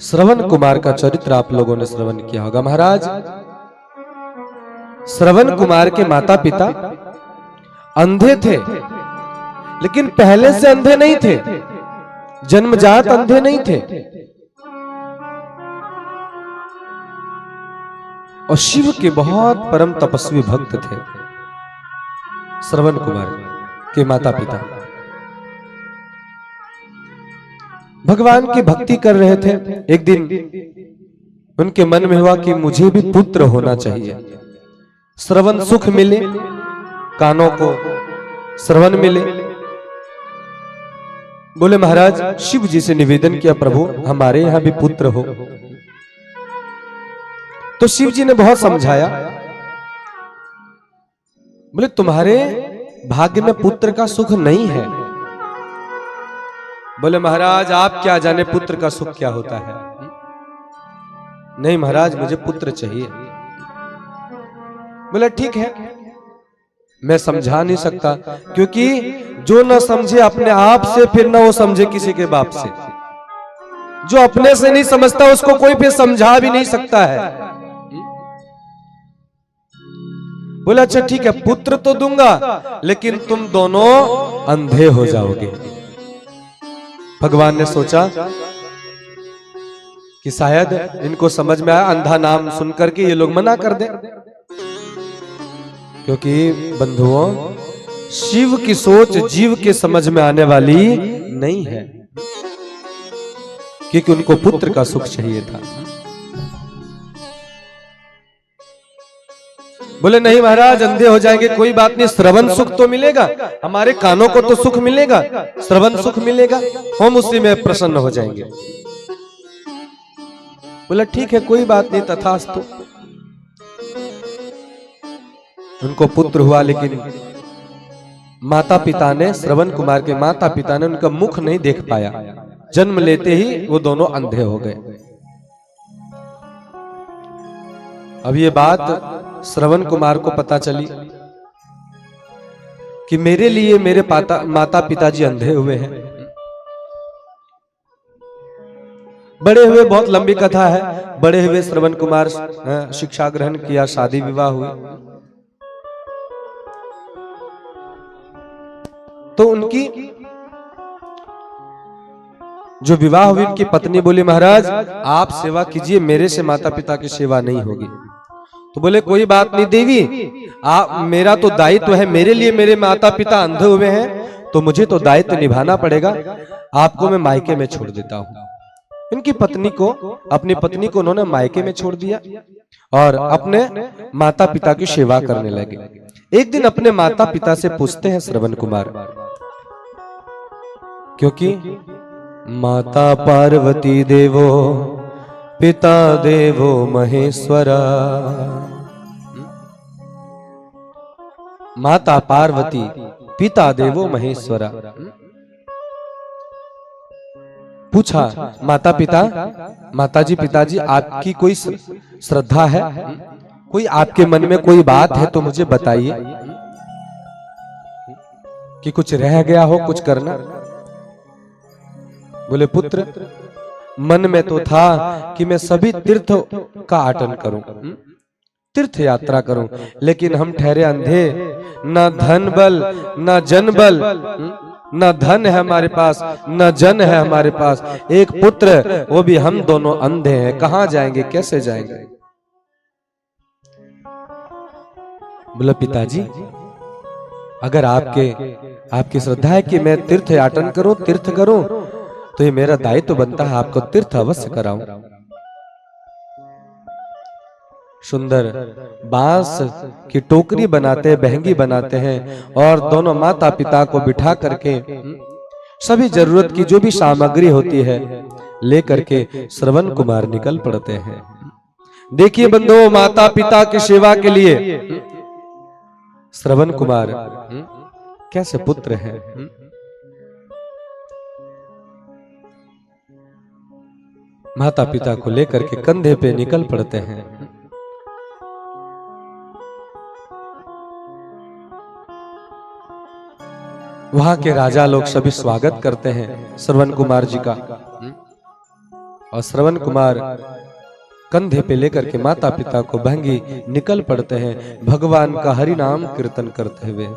श्रवण कुमार का चरित्र आप लोगों ने श्रवण किया होगा। महाराज, श्रवण कुमार के माता पिता अंधे थे, लेकिन पहले से अंधे नहीं थे, जन्मजात अंधे नहीं थे। और शिव के बहुत परम तपस्वी भक्त थे श्रवण कुमार के माता पिता। भगवान की भक्ति कर रहे थे। एक दिन उनके मन में हुआ कि मुझे भी पुत्र होना चाहिए, श्रवण सुख मिले, कानों को श्रवण मिले। बोले महाराज, शिव जी से निवेदन किया, प्रभु हमारे यहां भी पुत्र हो। तो शिव जी ने बहुत समझाया। बोले तुम्हारे भाग्य में पुत्र का सुख नहीं है। बोले महाराज, आप क्या जाने पुत्र का सुख क्या होता है। नहीं महाराज, मुझे पुत्र चाहिए। बोले ठीक है, मैं समझा नहीं सकता, क्योंकि जो न समझे अपने आप से, फिर न वो समझे किसी के बाप से। जो अपने से नहीं समझता उसको कोई फिर समझा भी नहीं सकता है। बोले अच्छा ठीक है, पुत्र तो दूंगा, लेकिन तुम दोनों अंधे हो जाओगे। भगवान ने सोचा कि शायद इनको समझ में आया, अंधा नाम सुनकर के ये लोग मना कर दे। क्योंकि बंधुओं, शिव की सोच जीव के समझ में आने वाली नहीं है, क्योंकि उनको पुत्र का सुख चाहिए था। बोले नहीं महाराज, अंधे हो जाएंगे कोई बात नहीं, श्रवण सुख तो मिलेगा, हमारे कानों को तो सुख मिलेगा, श्रवण सुख मिलेगा, हम उसी में प्रसन्न हो जाएंगे। बोला ठीक है, कोई बात नहीं, तथास्तु। उनको पुत्र हुआ, लेकिन माता पिता ने, श्रवण कुमार के माता पिता ने उनका मुख नहीं देख पाया। जन्म लेते ही वो दोनों अंधे हो गए। अब ये बात श्रवण कुमार को पता चली कि मेरे लिए मेरे माता पिताजी अंधे हुए हैं। बड़े हुए, बहुत लंबी कथा है, बड़े हुए श्रवण कुमार शिक्षा ग्रहण किया, शादी विवाह हुई। तो उनकी जो विवाह हुई, उनकी पत्नी बोली महाराज आप सेवा कीजिए, मेरे से माता पिता की सेवा नहीं होगी। तो बोले कोई बात नहीं देवी, मेरा तो दायित्व है, मेरे लिए मेरे माता पिता अंधे हुए हैं, तो मुझे तो दायित्व निभाना पड़ेगा, आपको मैं मायके में छोड़ देता हूं। इनकी पत्नी को, अपनी पत्नी को उन्होंने मायके में छोड़ दिया और अपने माता पिता की सेवा करने लगे। एक दिन अपने माता पिता से पूछते हैं श्रवण कुमार, क्योंकि माता पार्वती देवो पिता देवो महेश्वरा, माता पार्वती पिता देवो महेश्वरा। पूछा माता पिता, माताजी पिताजी आपकी कोई श्रद्धा है, कोई आपके मन में कोई बात है तो मुझे बताइए, कि कुछ रह गया हो कुछ करना। बोले पुत्र, मन में तो था कि मैं सभी तीर्थ का आटन करूं, तीर्थ यात्रा करूं, लेकिन हम ठहरे अंधे, न धन बल न जन बल, न धन है हमारे पास न जन है हमारे पास, एक पुत्र, वो भी हम दोनों अंधे हैं, कहां जाएंगे, कैसे जाएंगे। बोला पिताजी, अगर आपकी श्रद्धा है कि मैं तीर्थ याटन करूं, तीर्थ करूं, तो ये मेरा दायित्व तो बनता है आपको तीर्थ अवश्य कराऊं। सुंदर बांस की टोकरी बनाते हैं, बहंगी बनाते हैं, और दोनों माता पिता को बिठा करके सभी जरूरत की जो भी सामग्री होती है लेकर के श्रवण कुमार निकल पड़ते हैं। देखिए बंधुओं, माता पिता की सेवा के लिए श्रवण कुमार कैसे पुत्र है। माता पिता को लेकर के कंधे पे निकल पड़ते हैं। वहां के राजा लोग सभी स्वागत करते हैं श्रवण कुमार जी का। और श्रवण कुमार कंधे पे लेकर के माता पिता को भंगी निकल पड़ते हैं भगवान का हरि नाम कीर्तन करते हुए।